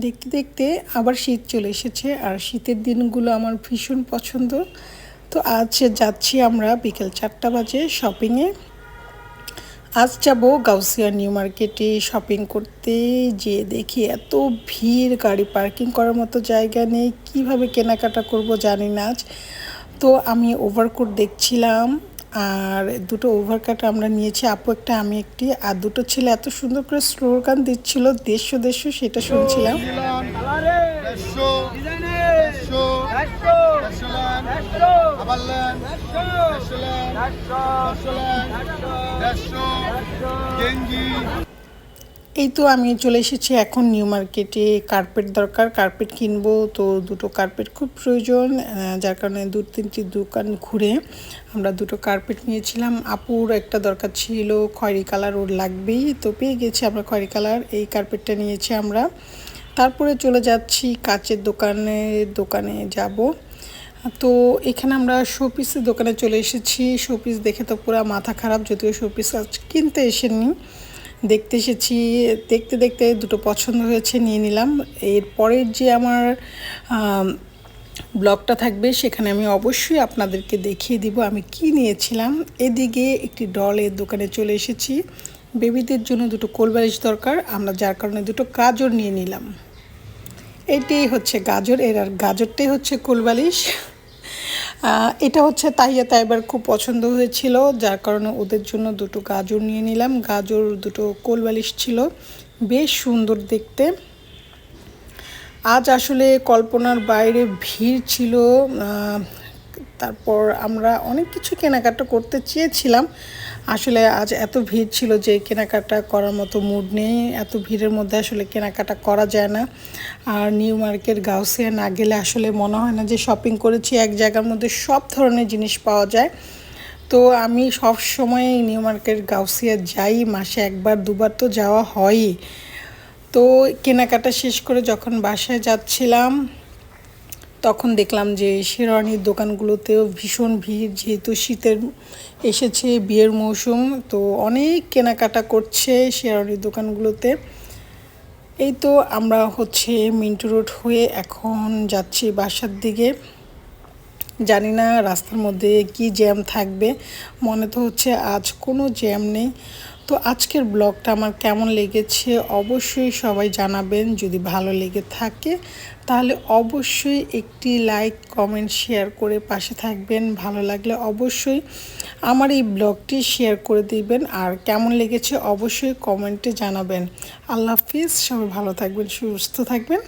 দেখতে দেখতে আবার শীত চলে এসেছে, আর শীতের দিনগুলো আমার ভীষণ পছন্দ। তো আজ যাচ্ছি আমরা বিকেল 4টা বাজে শপিংয়ে। আজ যাব গাউসিয়া নিউ মার্কেটে শপিং করতে। যেয়ে দেখি এত ভিড়, গাড়ি পার্কিং করার মতো জায়গা নেই, কিভাবে কেনাকাটা করব জানি না আজ। তো আমি ওভারকোট দেখছিলাম, আর দুটো ওভারকোট আমরা নিয়েছি, আপু একটা আমি একটি, আর দুটো ছেলে এত সুন্দর করে স্লোগান দিচ্ছিল দেড়শো দেড়শো, সেটা শুনছিলাম। এই তো আমি চলে এসেছি এখন নিউ মার্কেটে। কার্পেট দরকার, কার্পেট কিনবো, তো দুটো কার্পেট খুব প্রয়োজন, যার কারণে 2-3টি দোকান ঘুরে আমরা দুটো কার্পেট নিয়েছিলাম। আপুর একটা দরকার ছিল খয়েরি কালার, ওর লাগবেই, তো পেয়ে গেছি আমরা খয়েরি কালার, এই কার্পেটটা নিয়েছি আমরা। তারপরে চলে যাচ্ছি কাচের দোকানে যাব। তো এখানে আমরা শোপিসের দোকানে চলে এসেছি। শোপিস দেখে তো পুরো মাথা খারাপ, যদিও শোপিস আজ কিনতে এসেনি, দেখতে এসেছি। দেখতে দেখতে দুটো পছন্দ হয়েছে, নিয়ে নিলাম। এরপরের যে আমার ব্লগটা থাকবে সেখানে আমি অবশ্যই আপনাদেরকে দেখিয়ে দিব আমি কি নিয়েছিলাম। এদিকে একটি ডলের দোকানে চলে এসেছি, বেবিদের জন্য দুটো কোলবালিশ দরকার, আমরা যার কারণে দুটো গাজর নিয়ে নিলাম। এটাই হচ্ছে গাজর, আর গাজরটাই হচ্ছে কোলবালিশ। এটা হচ্ছে তাইয়া তাইবার খুব পছন্দ হয়েছিল, যার কারণে ওদের জন্য দুটো গাজর নিয়ে নিলাম। গাজর দুটো কোলবালিশ ছিল, বেশ সুন্দর দেখতে। আজ আসলে কল্পনার বাইরে ভিড় ছিল। তারপর আমরা অনেক কিছু কেনাকাটা করতে চেয়েছিলাম, আসলে আজ এত ভিড় ছিল যে কেনাকাটা করার মতো মুড নেই। এত ভিড়ের মধ্যে আসলে কেনাকাটা করা যায় না। আর নিউ মার্কেট গাউসিয়া না গেলে আসলে মনে হয় না যে শপিং করেছি। এক জায়গার মধ্যে সব ধরনের জিনিস পাওয়া যায়। তো আমি সব সময় নিউ মার্কেট গাউসিয়া যাই, মাসে একবার দুবার তো যাওয়া হয়ই। তো কেনাকাটা শেষ করে যখন বাসায় যাচ্ছিলাম তখন দেখলাম যে শেরওয়ানির দোকানগুলোতেও ভীষণ ভিড়, যেহেতু শীতের এসেছে, বিয়ের মৌসুম, তো অনেক কেনাকাটা করছে শেরওয়ানির দোকানগুলোতে। এই তো আমরা হচ্ছে মিন্টু রোড হয়ে এখন যাচ্ছি বাসার দিকে। জানি না রাস্তার মধ্যে কি জ্যাম থাকবে, মনে তো হচ্ছে আজ কোনো জ্যাম নেই। তো আজকের ব্লগটা আমার কেমন লেগেছে অবশ্যই সবাই জানাবেন। যদি ভালো লেগে থাকে তাহলে অবশ্যই একটি লাইক, কমেন্ট, শেয়ার করে পাশে থাকবেন। ভালো লাগলে অবশ্যই আমার এই ব্লগটি শেয়ার করে দিবেন, আর কেমন লেগেছে অবশ্যই কমেন্টে জানাবেন। আল্লাহ হাফিজ, সবাই ভালো থাকবেন, সুস্থ থাকবেন।